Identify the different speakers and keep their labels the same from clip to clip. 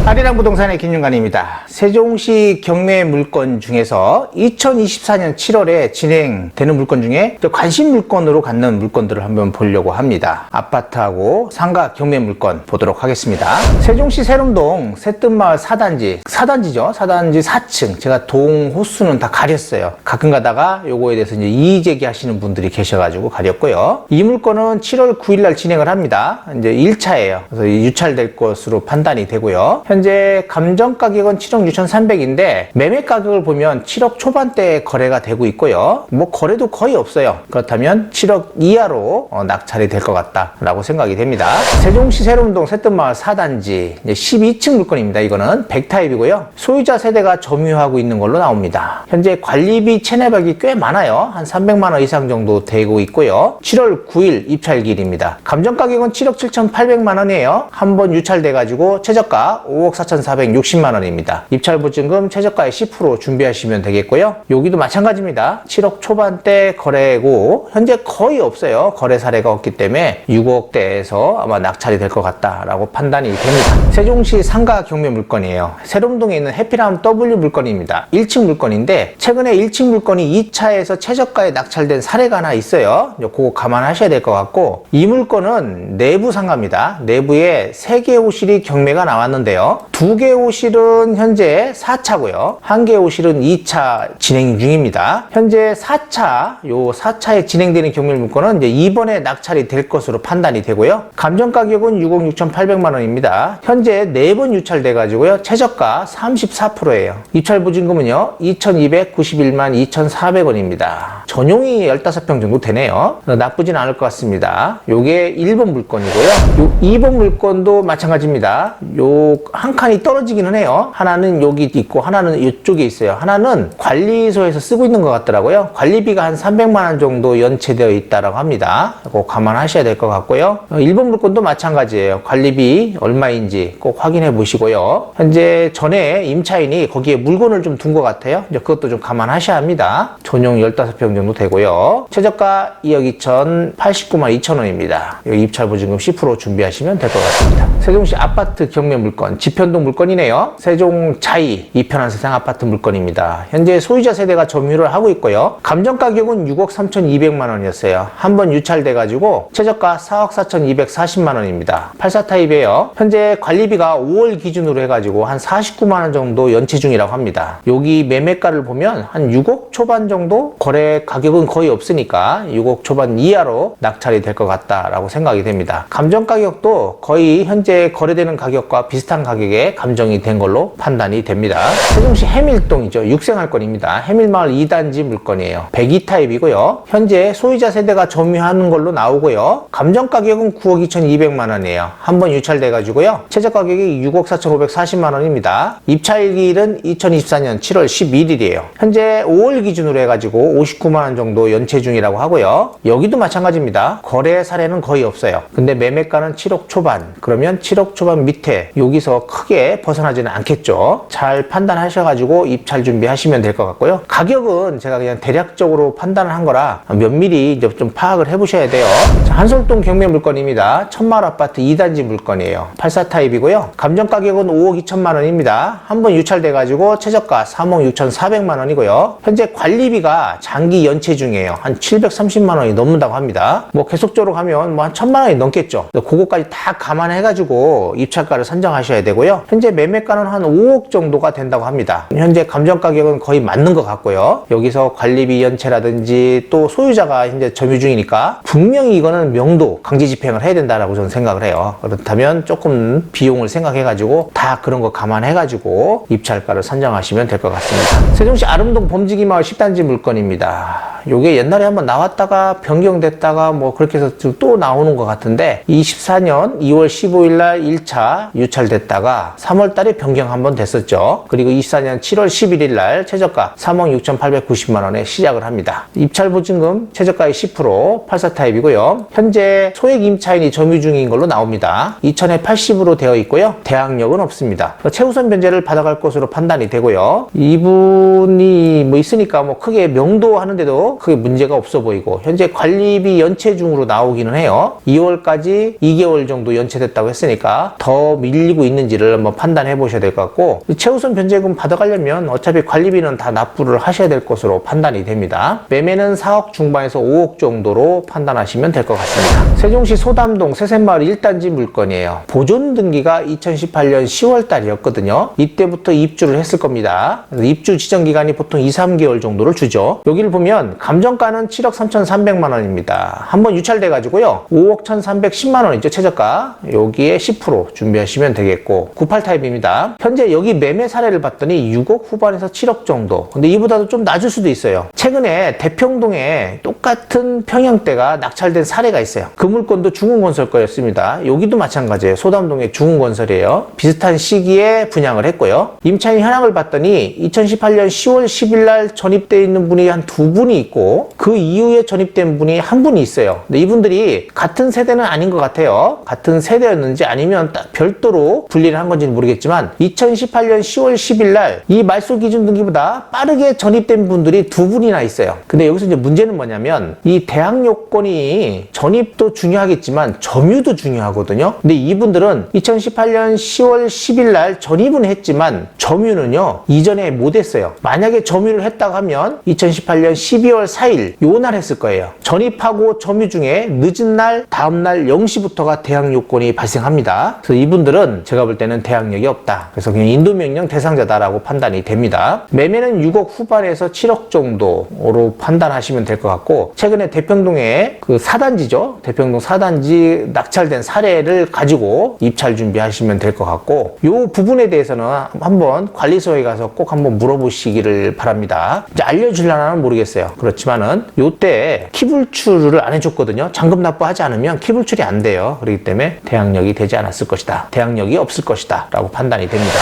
Speaker 1: 아리랑 부동산의 김윤관입니다. 세종시 경매 물건 중에서 2024년 7월에 진행되는 물건 중에 관심 물건으로 갖는 물건들을 한번 보려고 합니다. 아파트하고 상가 경매 물건 보도록 하겠습니다. 세종시 세롬동 새뜸마을 4단지죠. 4단지 4층. 제가 동 호수는 다 가렸어요. 가끔 가다가 요거에 대해서 이제 이의 제기하시는 분들이 계셔가지고 가렸고요. 이 물건은 7월 9일날 진행을 합니다. 이제 1차예요. 그래서 유찰될 것으로 판단이 되고요. 현재 감정 가격은 7억 6,300인데 매매 가격을 보면 7억 초반대에 거래가 되고 있고요. 뭐 거래도 거의 없어요. 그렇다면 7억 이하로 낙찰이 될 것 같다라고 생각이 됩니다. 세종시 세롬동 새뜸마을 4단지 12층 물건입니다. 이거는 100타입이고요. 소유자 세대가 점유하고 있는 걸로 나옵니다. 현재 관리비 체납액이 꽤 많아요. 한 300만 원 이상 정도 되고 있고요. 7월 9일 입찰일입니다. 감정 가격은 7억 7,800만 원이에요. 한번 유찰돼가지고 최저가 5억 4,460만 원입니다. 입찰 보증금 최저가의 10% 준비하시면 되겠고요. 여기도 마찬가지입니다. 7억 초반대 거래고 현재 거의 없어요. 거래 사례가 없기 때문에 6억대에서 아마 낙찰이 될 것 같다라고 판단이 됩니다. 세종시 상가 경매 물건이에요. 세롬동에 있는 해피람 W 물건입니다. 1층 물건인데 최근에 1층 물건이 2차에서 최저가에 낙찰된 사례가 하나 있어요. 그거 감안하셔야 될 것 같고, 이 물건은 내부 상가입니다. 내부에 3개 호실이 경매가 나왔는데요. 2개 호실은 현재 4차고요. 1개 호실은 2차 진행 중입니다. 현재 4차에 진행되는 경매 물건은 이제 이번에 낙찰이 될 것으로 판단이 되고요. 감정 가격은 6억 6,800만 원입니다. 현재 4번 유찰돼 가지고요. 최저가 34%예요. 입찰 보증금은요. 2,291만 2,400원입니다. 전용이 15평 정도 되네요. 나쁘진 않을 것 같습니다. 요게 1번 물건이고요. 요 2번 물건도 마찬가지입니다. 요 한 칸이 떨어지기는 해요. 하나는 여기 있고 하나는 이쪽에 있어요. 하나는 관리소에서 쓰고 있는 것 같더라고요. 관리비가 한 300만 원 정도 연체되어 있다라고 합니다. 꼭 감안하셔야 될 것 같고요. 1번 물건도 마찬가지예요. 관리비 얼마인지 꼭 확인해 보시고요. 현재 전에 임차인이 거기에 물건을 좀 둔 것 같아요. 이제 그것도 좀 감안하셔야 합니다. 전용 15평 정도 되고요. 최저가 2억 2,089만 2천 원입니다. 여기 입찰 보증금 10% 준비하시면 될 것 같습니다. 세종시 아파트 경매 물건, 지편동 물건이네요. 세종 자이 2편한 세상 아파트 물건입니다. 현재 소유자 세대가 점유를 하고 있고요. 감정 가격은 6억 3,200만 원이었어요. 한번 유찰돼가지고 최저가 4억 4,240만 원입니다. 84타입이에요. 현재 관리비가 5월 기준으로 해가지고 한 49만 원 정도 연체 중이라고 합니다. 여기 매매가를 보면 한 6억 초반 정도? 거래 가격은 거의 없으니까 6억 초반 이하로 낙찰이 될 것 같다라고 생각이 됩니다. 감정 가격도 거의 현재 거래되는 가격과 비슷한 가격에 감정이 된 걸로 판단이 됩니다. 세종시 해밀동이죠. 6생활권입니다. 해밀마을 2단지 물건이에요. 102타입이고요. 현재 소유자 세대가 점유하는 걸로 나오고요. 감정 가격은 9억 2,200만 원이에요. 한번 유찰돼가지고요. 최저 가격이 6억 4,540만 원입니다. 입찰일은 2024년 7월 11일이에요. 현재 5월 기준으로 해가지고 59만 원 정도 연체 중이라고 하고요. 여기도 마찬가지입니다. 거래 사례는 거의 없어요. 근데 매매가는 7억 초반. 그러면 7억 초반 밑에 여기서 크게 벗어나지는 않겠죠. 잘 판단하셔가지고 입찰 준비하시면 될 것 같고요. 가격은 제가 그냥 대략적으로 판단을 한 거라 면밀히 이제 좀 파악을 해보셔야 돼요. 자, 한솔동 경매 물건입니다. 천마을 아파트 2단지 물건이에요. 84타입이고요. 감정 가격은 5억 2천만 원입니다. 한번 유찰돼가지고 최저가 3억 6,400만 원이고요. 현재 관리비가 장기 연체 중이에요. 한 730만 원이 넘는다고 합니다. 뭐 계속적으로 가면 뭐 한 1,000만 원이 넘겠죠. 그거까지 다 감안해가지고 입찰가를 선정하셔야 되고요. 현재 매매가는 한 5억 정도가 된다고 합니다. 현재 감정 가격은 거의 맞는 것 같고요. 여기서 관리비 연체라든지 또 소유자가 현재 점유 중이니까 분명히 이거는 명도 강제 집행을 해야 된다라고 저는 생각을 해요. 그렇다면 조금 비용을 생각해가지고 다 그런 거 감안해가지고 입찰가를 선정하시면 될 것 같습니다. 세종시 아름동 범지기마을 10단지 물건입니다. 요게 옛날에 한번 나왔다가 변경됐다가 뭐 그렇게 해서 또 나오는 것 같은데 24년 2월 15일 날 1차 유찰됐다가 3월 달에 변경 한번 됐었죠. 그리고 24년 7월 11일 날 최저가 3억 6,890만 원에 시작을 합니다. 입찰 보증금 최저가의 10% 84타입이고요. 현재 소액 임차인이 점유 중인 걸로 나옵니다. 2,000에 80으로 되어 있고요. 대항력은 없습니다. 최우선 변제를 받아갈 것으로 판단이 되고요. 이분이 뭐 있으니까 뭐 크게 명도하는데도 크게 문제가 없어 보이고 현재 관리비 연체 중으로 나오기는 해요. 2월까지 2개월 정도 연체됐다고 했으니까 더 밀리고 있는지 있는지를 한번 판단해 보셔야 될 것 같고, 최우선 변제금 받아가려면 어차피 관리비는 다 납부를 하셔야 될 것으로 판단이 됩니다. 매매는 4억 중반에서 5억 정도로 판단하시면 될 것 같습니다. 세종시 소담동 세샘마을 1단지 물건이에요. 보존 등기가 2018년 10월 달이었거든요. 이때부터 입주를 했을 겁니다. 입주 지정 기간이 보통 2, 3개월 정도를 주죠. 여기를 보면 감정가는 7억 3,300만 원입니다. 한번 유찰돼 가지고요. 5억 1,310만 원이죠. 최저가. 여기에 10% 준비하시면 되겠고, 98 타입입니다. 현재 여기 매매 사례를 봤더니 6억 후반에서 7억 정도. 근데 이보다도 좀 낮을 수도 있어요. 최근에 대평동에 똑같은 평형대가 낙찰된 사례가 있어요. 그 물건도 중흥건설 거였습니다. 여기도 마찬가지예요. 소담동의 중흥건설이에요. 비슷한 시기에 분양을 했고요. 임차인 현황을 봤더니 2018년 10월 10일 날 전입되어 있는 분이 한 2분이 있고, 그 이후에 전입된 분이 한 분이 있어요. 근데 이분들이 같은 세대는 아닌 것 같아요. 같은 세대였는지 아니면 별도로 분리를 한 건지는 모르겠지만 2018년 10월 10일 날 이 말소 기준 등기보다 빠르게 전입된 분들이 2분이나 있어요. 근데 여기서 이제 문제는 뭐냐면, 이 대항 요건이 전입도 중요하겠지만 점유도 중요하거든요. 근데 이분들은 2018년 10월 10일 날 전입은 했지만 점유는요 이전에 못 했어요. 만약에 점유를 했다고 하면 2018년 12월 4일 요 날 했을 거예요. 전입하고 점유 중에 늦은 날 다음날 0시부터가 대항 요건이 발생합니다. 그래서 이분들은 제가 볼 때는 대항력이 없다. 그래서 그냥 인도명령 대상자다라고 판단이 됩니다. 매매는 6억 후반에서 7억 정도로 판단하시면 될 것 같고, 최근에 대평동에 그 4단지죠. 대평동 4단지 낙찰된 사례를 가지고 입찰 준비하시면 될 것 같고, 요 부분에 대해서는 한번 관리소에 가서 꼭 한번 물어보시기를 바랍니다. 이제 알려주려나는 모르겠어요. 그렇지만은 요때 키불출을 안 해줬거든요. 잔금 납부하지 않으면 키불출이 안 돼요. 그렇기 때문에 대항력이 되지 않았을 것이다. 대항력이 없을 것이다. 라고 판단이 됩니다.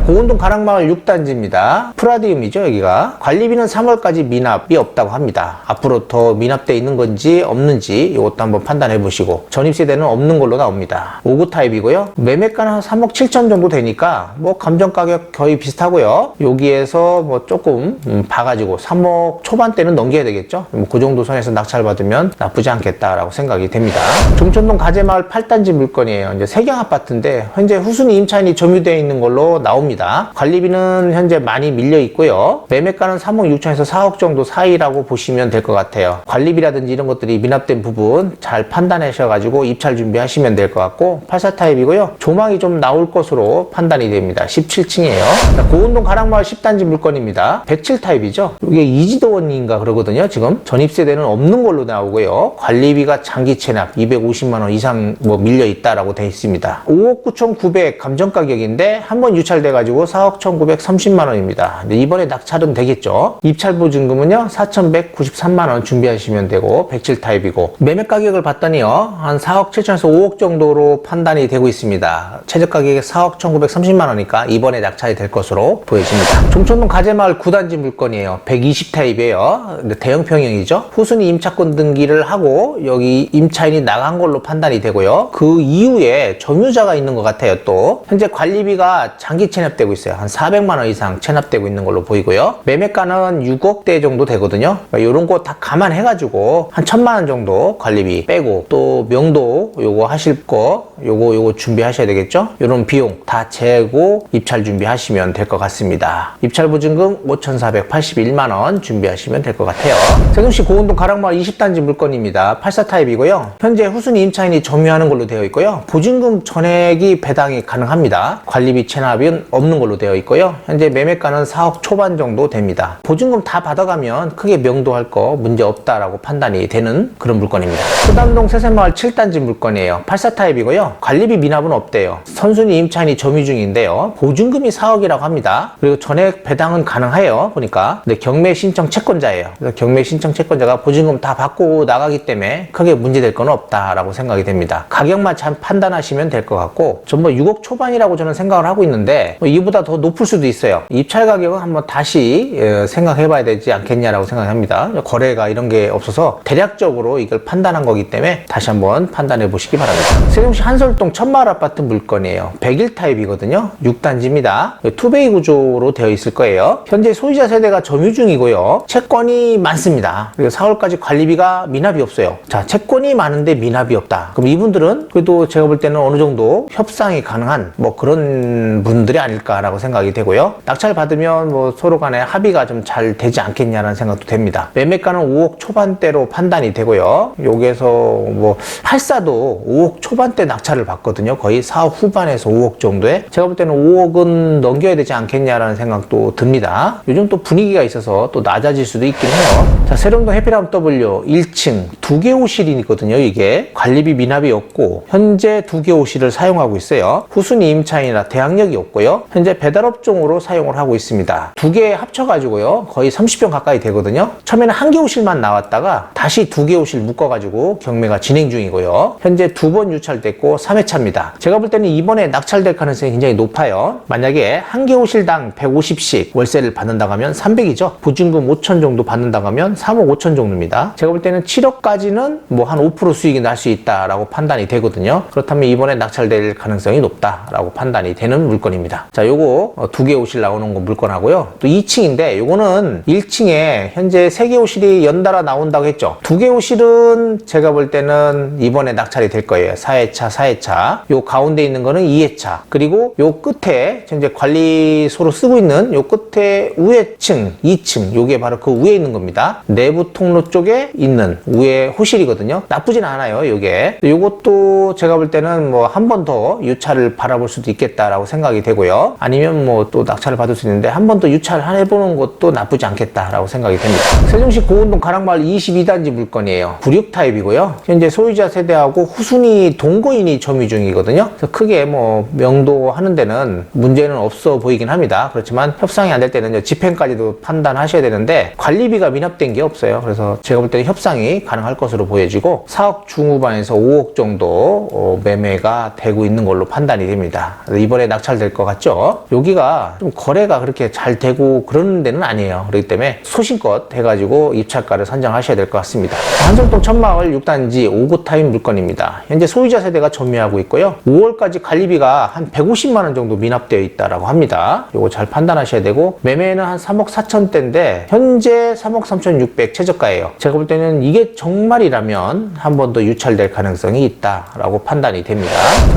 Speaker 1: 고운동 가락마을 6단지입니다. 프라디움이죠. 여기가. 관리비는 3월까지 미납이 없다고 합니다. 앞으로 더 미납돼 있는 건지 없는지 이것도 한번 판단해 보시고, 전입세대는 없는 걸로 나옵니다. 59 타입이고요. 매매가는 한 3억 7천 정도 되니까 뭐 감정가격 거의 비슷하고요. 여기에서 뭐 조금 봐가지고 3억 초반대는 넘겨야 되겠죠. 뭐 그 정도 선에서 낙찰받으면 나쁘지 않겠다라고 생각이 됩니다. 종천동 가재마을 8단지 물건이에요. 이제 세경 아파트인데 현재 후순위 임차인이 점유되어 있는 걸로 나옵니다. 관리비는 현재 많이 밀려 있고요. 매매가는 3억 6천에서 4억 정도 사이라고 보시면 될 것 같아요. 관리비라든지 이런 것들이 미납된 부분 잘 판단하셔가지고 입찰 준비하시면 될 것 같고, 84 타입이고요. 조망이 좀 나올 것으로 판단이 됩니다. 17층이에요. 고운동 가락마을 10단지 물건입니다. 107 타입이죠. 이게 이지도원인가 그러거든요. 지금 전입세대는 없는 걸로 나오고요. 관리비가 장기 체납 250만 원 이상 뭐 밀려 있다라고 되어 있습니다. 5억 9,900 감정 가격인데 한번 유찰돼 가지고 4억 1,930만 원입니다. 근데 이번에 낙찰은 되겠죠. 입찰 보증금은요 4,193만 원 준비하시면 되고, 107 타입이고, 매매 가격을 봤더니요 한 4억 7천에서 5억 정도로 판단이 되고 있습니다. 최저 가격이 4억 1,930만 원이니까 이번에 낙찰이 될 것으로 보여집니다. 종천동 가재마을 9단지 물건이에요. 120 타입이에요. 대형평형이죠. 후순위 임차권 등기를 하고 여기 임차인이 나간 걸로 판단이 되고요. 그 이후에 점유자가 있는 것 같아요. 또 현재 관리비가 장기 체납되고 있어요. 한 400만 원 이상 체납되고 있는 걸로 보이고요. 매매가는 6억대 정도 되거든요. 그러니까 이런 거 다 감안해가지고 한 1,000만 원 정도 관리비 빼고, 또 명도 요거 하실 거 요거 준비하셔야 되겠죠. 이런 비용 다 재고 입찰 준비하시면 될 것 같습니다. 입찰 보증금 5,481만 원 준비하시면 될 것 같아요. 세종시 고운동 가락마을 20단지 물건입니다. 84 타입이고요. 현재 후순위 임차인이 점유하는 걸로 되어 있고요. 보증금 전액이 배당이 가능합니다. 관리비 체납은 없는 걸로 되어 있고요. 현재 매매가는 4억 초반 정도 됩니다. 보증금 다 받아가면 크게 명도할 거 문제 없다라고 판단이 되는 그런 물건입니다. 소담동 세샘마을 7단지 물건이에요. 84 타입이고요. 관리비 미납은 없대요. 선순위 임차인이 점유 중인데요. 보증금이 4억이라고 합니다. 그리고 전액 배당은 가능해요. 보니까. 근데 경매 신청 채권자예요. 그래서 경매 신청 채권자가 보증금 다 받고 나가기 때문에 크게 문제될 건 없다라고 생각이 됩니다. 가격만 잘 판단하시면 될 것 같고, 전 뭐 6억 초반이라고 저는 생각을 하고 있는데 뭐 이보다 더 높을 수도 있어요. 입찰 가격은 한번 다시 생각해 봐야 되지 않겠냐라고 생각합니다. 거래가 이런 게 없어서 대략적으로 이걸 판단한 거기 때문에 다시 한번 판단해 보시기 바랍니다. 세종시 한솔동 천마을 아파트 물건이에요. 101 타입이거든요. 6단지입니다. 투베이 구조로 되어 있을 거예요. 현재 소유자 세대가 점유 중이고요. 채권이 많습니다. 그리고 4월까지 관리비가 미납이 없어요. 자, 채권이 많은데 미납이 없다. 그럼 이분들은 그래도 제가 볼 때는 어느 정도 협상이 가능한 만한 뭐 그런 분들이 아닐까라고 생각이 되고요. 낙찰 받으면 뭐 서로 간에 합의가 좀 잘 되지 않겠냐는 생각도 됩니다. 매매가는 5억 초반대로 판단이 되고요. 여기에서 뭐 84도 5억 초반대 낙찰을 받거든요. 거의 4억 후반에서 5억 정도에. 제가 볼 때는 5억은 넘겨야 되지 않겠냐라는 생각도 듭니다. 요즘 또 분위기가 있어서 또 낮아질 수도 있긴 해요. 자, 세종동 해피람 W 1층 2개 호실이거든요. 이게 관리비 미납이 없고 현재 2개 호실을 사용하고 있어요. 후순위 임차인이나 대항력이 없고요. 현재 배달업종으로 사용을 하고 있습니다. 2개 합쳐가지고요. 거의 30평 가까이 되거든요. 처음에는 1개 호실만 나왔다가 다시 2개 호실 묶어가지고 경매가 진행 중이고요. 현재 2번 유찰됐고 3회차입니다. 제가 볼 때는 이번에 낙찰될 가능성이 굉장히 높아요. 만약에 1개 호실당 150씩 월세를 받는다고 하면 300이죠. 보증금 5천 정도 받는다고 하면 3억 5천 정도입니다. 제가 볼 때는 7억까지는 뭐 한 5% 수익이 날 수 있다라고 판단이 되거든요. 그렇다면 이번에 낙찰될 가능성이 높다라고 판단이 되는 물건입니다. 자, 요거 2개 호실 나오는 거 물건하고요. 또 2층인데 요거는 1층에 현재 3개 호실이 연달아 나온다고 했죠. 2개 호실은 제가 볼 때는 이번에 낙찰이 될 거예요. 4회차, 4회차. 요 가운데 있는 거는 2회차. 그리고 요 끝에 현재 관리소로 쓰고 있는 요 끝에 우회층, 2층. 요게 바로 그 위에 있는 겁니다. 내부 통로 쪽에 있는 우회 호실이거든요. 나쁘진 않아요, 요게. 요것도 제가 볼 때는 뭐 한 번 더 유찰을 바라볼 수도 있겠다라고 생각이 되고요. 아니면 뭐 또 낙찰을 받을 수 있는데 한 번 더 유찰을 해보는 것도 나쁘지 않겠다라고 생각이 됩니다. 세종시 고운동 가락마을 22단지 물건이에요. 96 타입이고요. 현재 소유자 세대하고 후순위 동거인이 점유 중이거든요. 그래서 크게 뭐 명도하는 데는 문제는 없어 보이긴 합니다. 그렇지만 협상이 안 될 때는 집행까지도 판단하셔야 되는데 관리비가 미납된 게 없어요. 그래서 제가 볼 때는 협상이 가능할 것으로 보여지고 4억 중후반에서 5억 정도 매매가 되고 있는 걸로 판단이 됩니다. 이번에 낙찰될 것 같죠? 여기가 좀 거래가 그렇게 잘 되고 그러는 데는 아니에요. 그렇기 때문에 소신껏 해가지고 입찰가를 선정하셔야 될 것 같습니다. 한솔동 천마을 6단지 5구 타입 물건입니다. 현재 소유자 세대가 점유하고 있고요. 5월까지 관리비가 한 150만 원 정도 미납되어 있다라고 합니다. 요거 잘 판단하셔야 되고 매매는 한 3억 4천대인데 현재 3억 3,600 최저가예요. 제가 볼 때는 이게 정말이라면 한 번 더 유찰될 가능성이 있다라고 판단이 됩니다.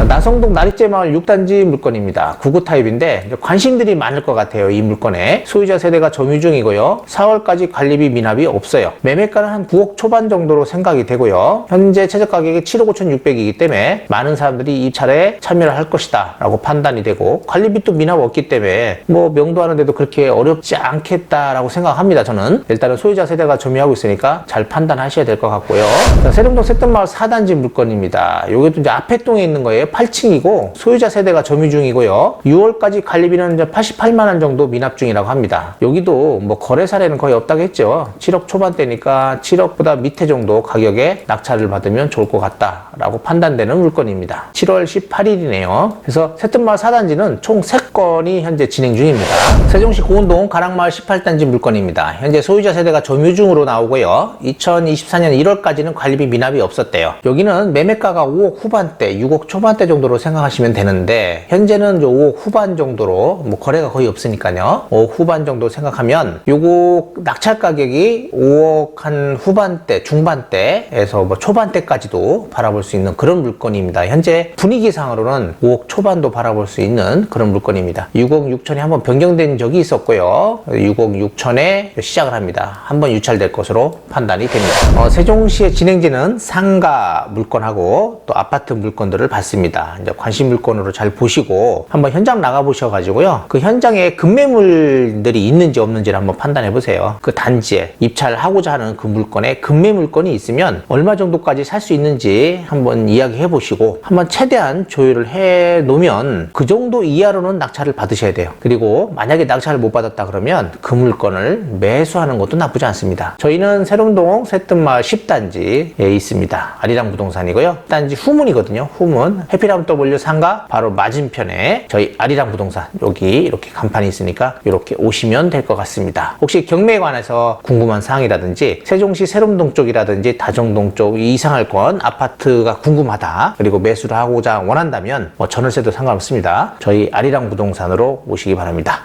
Speaker 1: 나성동 나리제마을 6단지 물건입니다. 9구 타입인데 관심들이 많을 것 같아요. 이 물건에 소유자 세대가 점유 중이고요. 4월까지 관리비 미납이 없어요. 매매가는 한 9억 초반 정도로 생각이 되고요. 현재 최저 가격이 7억 5,600이기 때문에 많은 사람들이 이 차례에 참여를 할 것이다 라고 판단이 되고 관리비도 미납 없기 때문에 뭐 명도하는데도 그렇게 어렵지 않겠다라고 생각합니다. 저는 일단은 소유자 세대가 점유하고 있으니까 잘 판단하셔야 될 것 같고요. 자, 세종동 새뜸마을 4단지 물건입니다. 여기도 이제 앞에 동에 있는 거예요. 8층이고 소유자 세대가 점유 중이고요. 6월까지 관리비는 이제 88만 원 정도 미납 중이라고 합니다. 여기도 뭐 거래 사례는 거의 없다고 했죠. 7억 초반대니까 7억보다 밑에 정도 가격에 낙찰을 받으면 좋을 것 같다라고 판단되는 물건입니다. 7월 18일이네요. 그래서 새뜸마을 4단지는 총 3건이 현재 진행 중입니다. 세종시 고운동 가락마을 18단지 물건입니다. 현재 소유자 세대가 점유 중으로 나오고요. 2024년 1월까지는 관리비 미납이 없었대요. 여기는 매매가가 5억 후반대, 6억 초반대 정도로 생각하시면 되는데 현재는 5억 후반 정도로 뭐 거래가 거의 없으니까요. 5억 후반 정도 생각하면 요거 낙찰 가격이 5억 한 후반대, 중반대에서 뭐 초반대까지도 바라볼 수 있는 그런 물건입니다. 현재 분위기상으로는 5억 초반도 바라볼 수 있는 그런 물건입니다. 6억 6천이 한번 변경된 적이 있었고요. 6억 6천에 시작을 합니다. 한번 유찰될 것으로 판단이 됩니다. 세종시의 진행지는 상가 물건하고 또 아파트 물건들을 봤습니다. 이제 관심 물건으로 잘 보시고 한번 현장 나가 보셔가지고요. 그 현장에 급매물들이 있는지 없는지를 한번 판단해 보세요. 그 단지에 입찰하고자 하는 그 물건에 급매 물건이 있으면 얼마 정도까지 살 수 있는지 한번 이야기해 보시고 한번 최대한 조율을 해 놓으면 그 정도 이하로는 낙찰을 받으셔야 돼요. 그리고 만약에 낙찰을 못 받았다 그러면 그 물건을 매수하는 것도 나쁘지 않습니다. 저희는 세종동 새뜸마을 10단지에 있습니다. 아리랑 부동산이고요. 단지 후문이거든요. 후문 해피람 W 상가 바로 맞은편에 저희 아리랑 부동산 여기 이렇게 간판이 있으니까 이렇게 오시면 될 것 같습니다. 혹시 경매에 관해서 궁금한 사항이라든지 세종시 세롬동 쪽이라든지 다정동 쪽 이상할권 아파트가 궁금하다 그리고 매수를 하고자 원한다면 뭐 전월세도 상관없습니다. 저희 아리랑 부동산으로 오시기 바랍니다.